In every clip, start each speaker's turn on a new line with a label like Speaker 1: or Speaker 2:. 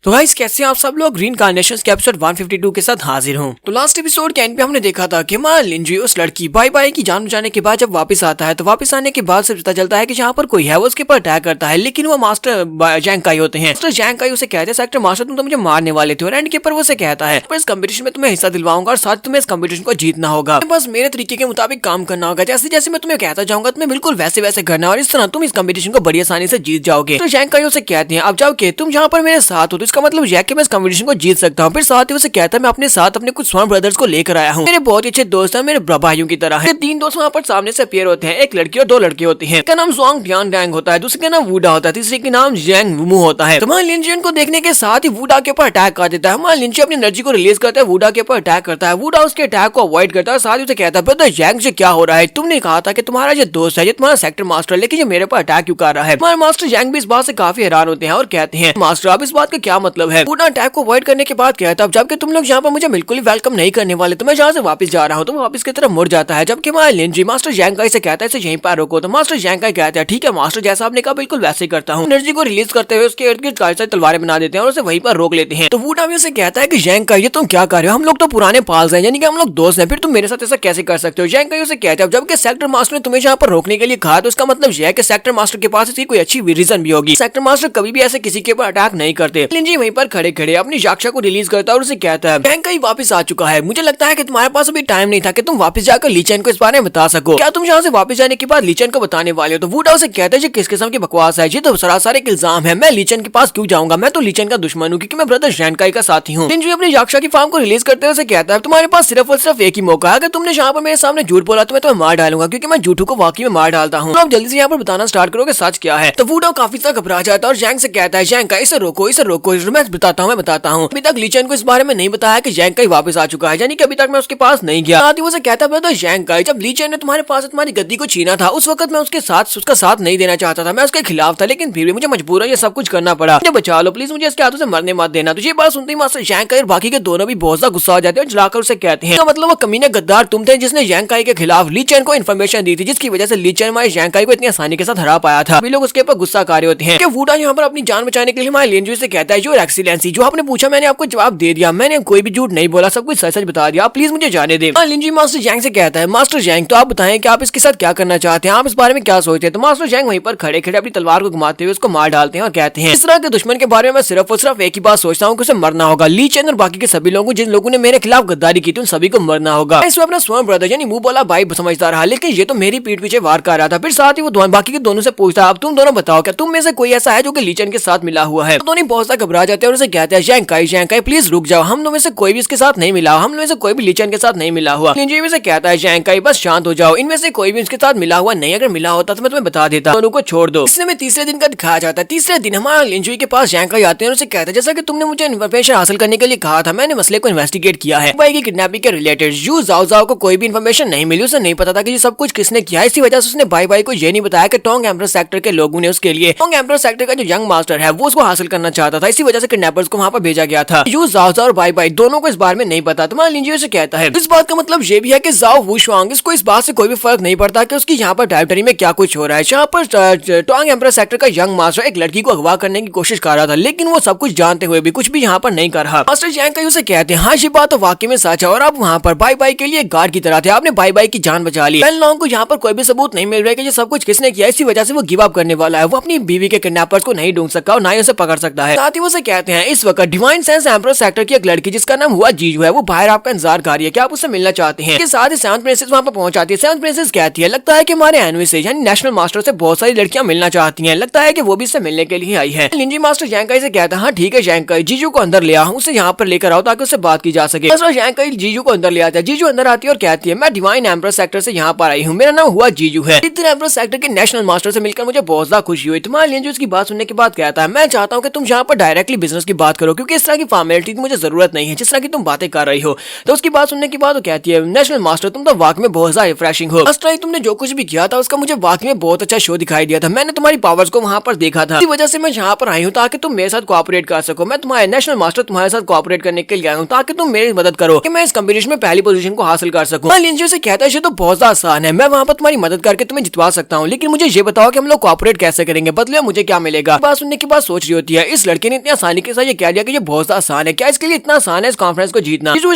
Speaker 1: तो गाइस कैसे हैं आप सब लोग। ग्रीन कार्नेशंस के एपिसोड 152 के साथ हाजिर हूं। तो लास्ट एपिसोड के एंड पे हमने देखा था कि हमारा लिंजी उस लड़की बाई बाई की जान बचाने के बाद जब वापस आता है तो वापस आने के बाद से पता चलता है कि जहाँ पर कोई है वो उसके ऊपर अटैक करता है, लेकिन वो मास्टर जैंकाई होते हैं। मास्टर जैंकाई उसे कहते हैं सेक्टर मास्टर तुम तो मुझे मारने वाले थे, और एंड के ऊपर वो उसे कहता है पर इस कंपटीशन में तुम्हें हिस्सा दिलवाऊंगा और साथ तुम्हें इस कंपटीशन को जीतना होगा, बस मेरे तरीके के मुताबिक काम करना होगा। जैसे जैसे मैं तुम्हें कहता जाऊंगा तुम्हें बिल्कुल वैसे वैसे करना और इस तरह तुम इस कंपटीशन को बड़ी आसानी से जीत जाओगे। तो जैंकाई उसे कहते हैं अब जाओ के तुम जहाँ पर मेरे साथ हो तो इसका मतलब यह कि मैं कंपटीशन को जीत सकता हूँ। फिर साथ ही उसे कहता है मैं अपने साथ अपने कुछ स्वर्ण ब्रदर्स को लेकर आया हूँ, मेरे बहुत अच्छे दोस्त हैं, मेरे भाइयों की तरह है। तीन दोस्त वहाँ पर सामने से अपीयर होते हैं, एक लड़की और दो लड़के होते हैं। का नाम स्वांग ड्यान डैंग होता है, दूसरे का नाम वुडा होता है, तीसरे का नाम जैंग वुमू होता है। तो हमारे लिंजियन को देखने के साथ ही वुडा के ऊपर अटैक कर देता है। हमारे लिंजी अपनी एनर्जी को रिलीज करता है, वुडा के ऊपर अटैक करता है। वुडा उसके अटैक को अवॉइड करता है, साथ ही उसे कहता है ब्रदर जैंग से क्या हो रहा है, तुमने कहा था कि तुम्हारा जो दोस्त है ये तुम्हारा सेक्टर मास्टर, लेकिन ये मेरे पर अटैक क्यों कर रहा है। हमारे मास्टर जैंग भी इस बात से काफी हैरान होते हैं और कहते हैं मास्टर अब इस बात का क्या मतलब है। वुडा अटैक को अवॉइड करने के बाद कहता है जबकि तुम लोग यहाँ पर मुझे बिल्कुल ही वेलकम नहीं करने वाले तो मैं जहाँ से वापस जा रहा हूँ, तो वापस की तरफ मुड़ जाता है। जबकि हमारा लिंजी मास्टर जैंकाई से कहता है इसे यहीं पर रोको, तो मास्टर जैंकाई कहता है ठीक है मास्टर जैसा आपने कहा बिल्कुल वैसे ही करता हूँ। एनर्जी को रिलीज करते हुए उसके इर्द गिर्द काफी सारी तलवारें बना देते हैं और उसे वहीं पर रोक लेते हैं। तो वुडा भी उसे कहता है कि जैंकाई ये तुम क्या कर रहे हो, हम लोग तो पुराने पाल्स हैं, यानी कि हम लोग दोस्त हैं, फिर तुम मेरे साथ ऐसा कैसे कर सकते हो। जैंकाई उसे कहता है जबकि सेक्टर मास्टर ने तुम्हें यहाँ पर रोकने के लिए कहा तो इसका मतलब यह है कि सेक्टर मास्टर के पास इसकी कोई अच्छी रीजन भी होगी। सेक्टर मास्टर कभी भी ऐसे किसी के ऊपर अटैक नहीं करते। लिंजी वहीं पर खड़े खड़े अपनी याक्षा को रिलीज करता है और उसे कहता है जैंकाई वापस आ चुका है, मुझे लगता है कि तुम्हारे पास अभी टाइम नहीं था कि तुम वापस जाकर ली चेन को इस बारे में बता सको, क्या तुम यहाँ से वापस जाने के बाद ली चेन को बताने वाले हो। तो वुडा उसे कहता है किस किस्म की बकवास है, ये तो सरासर एक इल्जाम है, मैं ली चेन के पास क्यों जाऊंगा, मैं तो ली चेन का दुश्मन हूँ क्योंकि मैं ब्रदर जैंकाई का साथी हूँ। लिंजी अपनी याक्षा की फार्म को रिलीज करते हुए उसे कहता है तुम्हारे पास सिर्फ और सिर्फ एक ही मौका है, अगर तुमने यहाँ पर मेरे सामने झूठ बोला तो मैं तुम्हें मार डालूंगा क्योंकि मैं झूठों को वाकई में मार डालता हूँ। तो आप जल्दी से यहाँ पर बताना स्टार्ट करोगे सच क्या है। तो वुडा काफी ज्यादा घबरा जाता है और जैंग से कहता है जैंकाई इसे रोको मैं बताता हूँ। अभी तक ली चेन को इस बारे में नहीं बताया कि जैंकाई वापस आ चुका है, यानी कि अभी तक मैं उसके पास नहीं गया। साथ ही वो कहता है तो जैंकाई जब ली चेन ने तुम्हारे पास तुम्हारी गद्दी को छीना था उस वक्त मैं उसका साथ नहीं देना चाहता था, मैं उसके खिलाफ था, लेकिन फिर भी मुझे मजबूरन ये सब कुछ करना पड़ा, मुझे बचा लो प्लीज, मुझे इसके हाथों से मरने मत देना। तो ये बात सुनते ही मास्टर जैंकाई और बाकी के दोनों भी बहुत ज्यादा गुस्सा हो जाते हैं और जलाकर उसे कहते हैं मतलब वो कमीने गद्दार तुम थे जिसने जैंकाई के खिलाफ ली चेन को इन्फॉर्मेशन दी थी, जिसकी वजह से ली चेन हमारे जैंकाई को इतनी आसानी के साथ हरा पाया था। लोग उसके ऊपर गुस्सा कर रहे होते हैं कि वुडा यहाँ पर अपनी जान बचाने के लिए हमारे लिंजी से कहता है योर एक्सीलेंसी जो आपने पूछा मैंने आपको जवाब दे दिया, मैंने कोई भी झूठ नहीं बोला, सब कुछ सच सच बता दिया, आप प्लीज मुझे जाने दें। लिंजी मास्टर जैंग से कहता है मास्टर जैंग तो आप बताएं कि आप इसके साथ क्या करना चाहते हैं, आप इस बारे में क्या सोचते हैं। तो मास्टर जैंग वहीं पर खड़े खड़े अपनी तलवार को घुमाते हुए उसको मार डालते हैं और कहते हैं इस तरह के दुश्मन के बारे में मैं सिर्फ और सिर्फ एक ही बात सोचता हूँ कि उसे मरना होगा। ली चेन और बाकी के सभी लोगों जिन लोगों ने मेरे खिलाफ गद्दारी की थी उन सभी को मरना होगा। इसमें अपना स्वर्ण ब्रदर यानी मुंह बोला भाई समझता रहा, लेकिन ये तो मेरी पीठ पीछे वार कर रहा था। फिर साथ ही वो बाकी के दोनों से पूछता अब तुम दोनों बताओ क्या तुम में से कोई ऐसा है जो कि ली चेन के साथ मिला हुआ है। दोनों बहुत ज्यादा घबरा जाते हैं और उसे कहते हैं जैंकाई प्लीज रुक जाओ, हम लोग में से कोई भी इसके साथ नहीं मिला, हम लोग में से कोई भी ली चेन के साथ नहीं मिला हुआ। लिंजी से कहता है जैंकाई बस शांत हो जाओ, इनमें से कोई भी इसके साथ मिला हुआ नहीं, अगर मिला होता तो मैं तुम्हें बता देता, दोनों को छोड़ दो। इसमें तीसरे दिन का दिखाया जाता है। तीसरे दिन हमारा लिंजी के पास जैंकाई आते हैं और उसे कहते हैं जैसा कि तुमने मुझे इन्फॉर्मेशन हासिल करने के लिए कहा था, मैंने मसले को इन्वेस्टिगेट किया है, भाई की किडनैपिंग के रिलेटेड यू जाओ को कोई भी इन्फॉर्मेशन नहीं मिली, उसे नहीं पता था कि ये सब कुछ किसने किया, इसी वजह से उसने भाई को ये नहीं बताया कि टोंग एम्परर सेक्टर के लोगों ने उसके लिए टोंग एम्परर सेक्टर का जो यंग मास्टर है वो उसको हासिल करना चाहता था, इसी वजह से किडनैपर्स को वहां पर भेजा गया था। यू जाओ और भाई दोनों को इस बारे में नहीं पता। तुम्हारा लिंजी से कहता है इस बात का मतलब ये भी है कि जाओ वुशवांग इसको इस बात से कोई भी फर्क नहीं पड़ता कि उसकी यहाँ पर टेरिटरी में क्या कुछ हो रहा है। यहाँ पर टोंग एम्परर सेक्टर का यंग मास्टर एक लड़की को अगवा करने की कोशिश कर रहा था, लेकिन वो सब कुछ जानते हुए भी कुछ भी यहाँ पर नहीं कर रहा। मास्टर जैंकाई उसे कहते हैं हाँ ये बात तो वाकई में सच है और आप वहाँ पर बाई के लिए गार्ड की तरह थे, आपने बाई की जान बचा ली। लोगों को यहाँ पर कोई भी सबूत नहीं मिल रहा है कि ये सब कुछ किसने किया, इसी वजह से वो गिव अप करने वाला है, वो अपनी बीवी के किडनैपर्स को नहीं ढूंढ सकता और ना ही उसे पकड़ सकता है। साथ ही उसे कहते हैं इस वक्त डिवाइन सेंस एम्परर सेक्टर की एक लड़की जिसका नाम हुआ जीजू है वो बाहर आपका इंतजार कर रही है, क्या आप उससे मिलना चाहते हैं। साथ ही सेवंथ प्रिंसेस वहाँ पर पहुंच जाती है। सेवंथ प्रिंसेस कहती है लगता है कि हमारे एनवी से यानी नेशनल मास्टर से बहुत सारी लड़कियां मिलना चाहती हैं, लगता है कि वो भी इससे मिलने के लिए आई है। लिंजी मास्टर जैंकाई से कहता है हाँ ठीक है जैंकाई जीजू को अंदर ले आओ, उसे यहाँ पर लेकर आओ ताकि उससे बात की जा सके। मास्टर जैंकाई जीजू को अंदर ले आता है। जीजू अंदर आती है और कहती है मैं डिवाइन एम्परर सेक्टर से यहाँ पर आई हूँ, मेरा नाम हुआ जीजू है, एम्परर सेक्टर के नेशनल मास्टर से मिलकर मुझे बहुत ज्यादा खुशी हुई। तुम्हारे लिंजी उसकी बात सुनने के बाद कहता है मैं चाहता हूँ कि तुम यहाँ पर डायरेक्टली बिजनेस की बात करो क्योंकि इस तरह की फॉर्मेलिटी की मुझे जरूरत नहीं है जिस तरह की तुम बातें कर रही हो। तो उसकी बात सुनने के बाद वो कहती है नेशनल मास्टर तुम तो वाकई में बहुत ज्यादा रिफ्रेशिंग हो, लास्ट टाइम तुमने जो कुछ भी किया था उसका मुझे वाकई में बहुत अच्छा शो दिखाई दिया था, मैंने तुम्हारी पावर्स को वहाँ पर देखा था, इसी वजह से मैं यहाँ पर आई हूँ ताकि तुम मेरे साथ कोऑपरेट कर सको। मैं तुम्हारे नेशनल मास्टर तुम्हारे साथ कोऑपरेट करने के लिए आया हूँ ताकि तुम मेरी मदद करो कि मैं इस कंपटीशन में पहली पोजीशन को हासिल कर सकूं। लिंजी से कहता है ये तो बहुत ज्यादा आसान है, मैं वहाँ पर तुम्हारी मदद करके तुम्हें जितवा सकता हूँ, लेकिन मुझे ये बताओ कि हम लोग कोऑपरेट कैसे करेंगे, बदले मुझे क्या मिलेगा। बात सुनने के बाद सोच रही होती है इस लड़के ने इतनी इतनी आसानी के साथ ये कह दिया कि ये बहुत आसान है, क्या इसके लिए इतना आसान है इस कॉन्फ्रेंस को जीतना? जीजू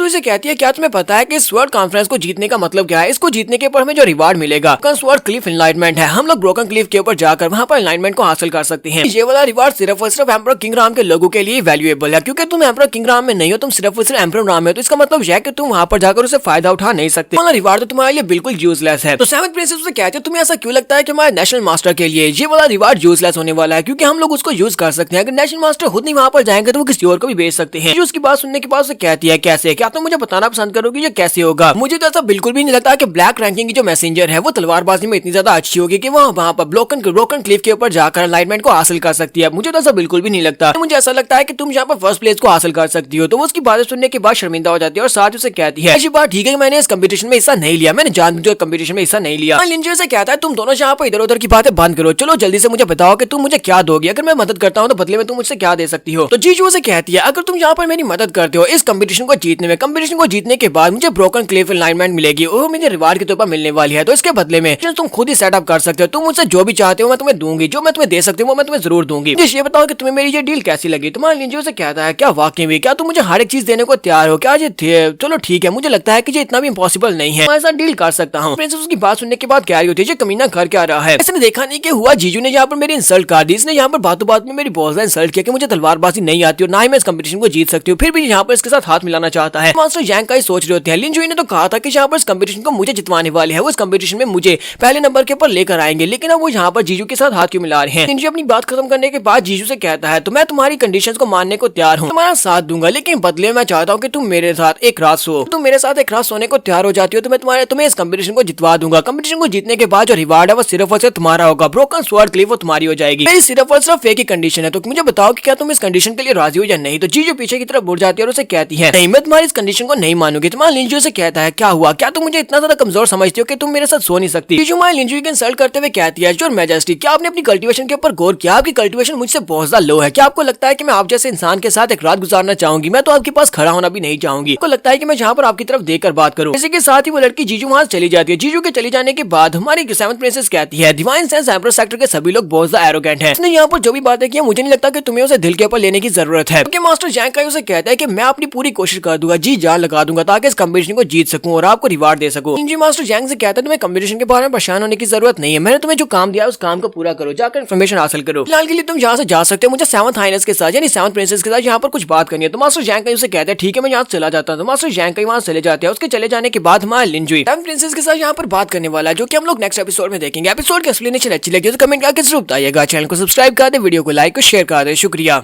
Speaker 1: से कहती है क्या तुम्हें पता है कि इस वर्ल्ड कॉन्फ्रेंस को जीतने का मतलब क्या है? इसको जीतने के ऊपर हमें जो रिवार्ड मिलेगा स्वॉर्ड क्लिफ एनलाइटमेंट है। हम लोग ब्रोकन क्लिफ के ऊपर जाकर वहाँ पर एनलाइटमेंट को हासिल कर सकते हैं। ये वाला रिवार्ड सिर्फ और सिर्फ एम्परर किंग राम के लोगों के लिए वैल्यूएबल है, क्योंकि तुम एम्परर किंग राम में नहीं हो, तुम सिर्फ और सिर्फ एम्परर राम में हो। तो इसका मतलब यह है कि तुम वहाँ पर जाकर उसे फायदा उठा नहीं सकते। वाला रिवार्ड तो तुम्हारे लिए बिल्कुल यूजलेस है। तो सेवंथ प्रिंसेस से कहते हैं तुम्हें ऐसा क्यों लगता है कि हमारे नेशनल मास्टर के लिए ये वाला रिवार्ड यूजलेस होने वाला है? क्योंकि हम लोग उसको यूज कर सकते हैं। अगर नेशनल मास्टर खुद नहीं वहाँ पर जाएंगे तो वो किसी और को भी भेज सकते हैं। उसकी बात सुनने के बाद उसे कहती है कैसे? क्या तुम मुझे बताना पसंद करोगे ये कैसे होगा? मुझे तो ऐसा बिल्कुल भी नहीं लगता कि ब्लैक रैंकिंग की जो मैसेंजर है वो तलवारबाजी में इतनी ज्यादा अच्छी होगी कि वो वहाँ पर ब्रोकन क्लिफ के ऊपर जाकर एनलाइटमेंट को हासिल कर सकती है। मुझे तो ऐसा बिल्कुल भी नहीं लगता। मुझे ऐसा लगता है कि तुम यहाँ पर फर्स्ट प्लेस को हासिल कर सकती हो। तो वो उसकी बातें सुनने के बाद शर्मिंदा हो जाती है और साथ उसे कहती है ऐसी बात ठीक है, मैंने इस कंपटीशन में हिस्सा नहीं लिया, मैंने जानबूझकर कंपटीशन में हिस्सा नहीं लिया। लिंजर से कहता है तुम दोनों यहाँ पर इधर उधर की बातें बंद करो, चलो जल्दी से मुझे बताओ कि तुम मुझे क्या दोगी? अगर मैं मदद करता हूँ तो बदले में तुम मुझसे क्या दे सकती हो? तो जीजू से कहती है अगर तुम यहाँ पर मेरी मदद करते हो इस कंपटीशन को जीतने में, कंपटीशन को जीतने के बाद मुझे ब्रोकन क्लिफ एनलाइटमेंट मिलेगी और मुझे रिवार्ड के तौर पर मिलने वाली है। तो इसके बदले में तुम खुद ही सेटअप कर सकते हो, तुम मुझसे जो भी चाहते हो मैं तुम्हें दूंगी, जो मैं तुम्हें दे सकती हूँ वो मैं तुम्हें जरूर दूंगी। ये बताओ कि तुम्हें मेरी ये डील कैसी लगी? तुम्हारा लिंजो से कहता है क्या वाकई में क्या तुम मुझे हर एक चीज देने को तैयार हो? क्या ये चलो ठीक है, मुझे लगता है कि ये इतना भी इम्पॉसिबल नहीं है, मैं ऐसा डील कर सकता हूँ। प्रिंसेस उसकी बात सुनने के बाद कह रही होती है ये कमीना कर क्या रहा है? इसने देखा नहीं कि हुआ जीजू ने यहाँ पर मेरी इंसल्ट कर दी, इसने यहाँ पर बातों बात में मेरी बहुत ज्यादा इंसल्ट किया कि मुझे तलवारबाजी नहीं आती और ना ही मैं इस कंपटीशन को जीत सकती हूँ, फिर भी यहाँ पर इसके साथ हाथ मिलाना चाहता है। मास्टर जैंग का ही सोच रहे होते हैं। लिंजो ने तो कहा था कि यहाँ पर इस कंपटीशन को मुझे जितवाने वाले है, वो इस कंपटीशन में मुझे पहले नंबर के ऊपर लेकर आएंगे, लेकिन अब वो यहाँ पर जीजू के साथ हाथ क्यों मिला रहे हैं? लिंजो अपनी बात खत्म करने के बाद जीजू से कहता है तो मैं तुम्हारी कंडीशंस को मानने को तैयार हूँ, तुम्हारा साथ दूंगा, लेकिन बदले में मैं चाहता हूँ कि तुम मेरे साथ एक रात सो। तुम मेरे साथ एक रात सोने को तैयार हो जाती हो तो मैं तुम्हें इस कंपटीशन को जितवा दूंगा। कंपटीशन को जीतने के बाद जो रिवार्ड है वो सिर्फ और सिर्फ तुम्हारा होगा, ब्रोकन स्वॉर्ड क्लिफ वो तुम्हारी हो जाएगी। मेरी सिर्फ और सिर्फ एक ही कंडीशन है, तो मुझे बताओ कि क्या तुम इस कंडीशन के लिए राजी हो या नहीं? तो जीजू पीछे की तरफ मुड़ जाती है और उसे कहती है नहीं, मैं तुम्हारी इस कंडीशन को नहीं मानूंगी। तुम्हारा लिंजू से कहता है क्या हुआ, क्या तुम मुझे इतना ज्यादा कमजोर समझती हो कि तुम मेरे साथ सो नहीं सकती? जीजू माय लिंजू की इंसल्ट करते हुए कहती है योर मैजेस्टी, क्या आपने अपनी कल्टीवेशन के ऊपर गौर किया? आपकी कल्टीवेशन मुझसे बहुत ज्यादा लो है। क्या आपको लगता है कि मैं आप जैसे इंसान के साथ एक रात गुजारना चाहूंगी? मैं तो आपके पास खड़ा होना भी नहीं चाहूंगी। आपको लगता है कि मैं जहाँ पर आपकी तरफ देखकर बात करूं? इसी के साथ ही वो लड़की जीजू वहां चली जाती है। जीजू के चले जाने के बाद हमारी सेवंथ प्रिंसेस कहती है डिवाइन सेंस एम्परर सेक्टर के सभी लोग बहुत ज्यादा एरोगेंट हैं। इसने यहाँ पर जो भी बातें की मुझे नहीं लगता कि तुम्हें उसे दिल के ऊपर लेने की जरूरत है, क्योंकि मास्टर जैंग का उसे कहता है कि मैं अपनी पूरी कोशिश कर दूंगा, जी जान लगा दूंगा ताकि इस कंपटीशन को जीत सकूं और आपको रिवार्ड दे सकूं। इंजी मास्टर जैंग से कहता है तुम्हें कंपटीशन के बारे में परेशान होने की जरूरत नहीं है, मैंने तुम्हें जो काम दिया उस काम को पूरा करो, जाकर इन्फॉर्मेशन हासिल करो। फिलहाल के लिए तुम यहाँ से जा सकते हो, मुझे सेवंथ हाइनेस के साथ यानी सेवंथ प्रिंसेस के साथ यहाँ पर कुछ बात करनी है। तो मास्टर जैंग का उसे कहता है ठीक है मैं यहाँ चला जाता हूँ। तो मास्टर जैंग का वहाँ चले जाते हैं। उसके चले जाने के बाद हमारा लिंजुई सेवंथ प्रिंसेस के साथ यहाँ पर बात करने वाला है, जो कि हम लोग नेक्स्ट एपिसोड में देखेंगे। एपिसोड की एक्सप्लेनेशन अच्छी लगी तो कमेंट करके जरूर बताइएगा। चैनल को सब्सक्राइब कर दे, वीडियो को लाइक और शेयर कर दे। शुक्रिया।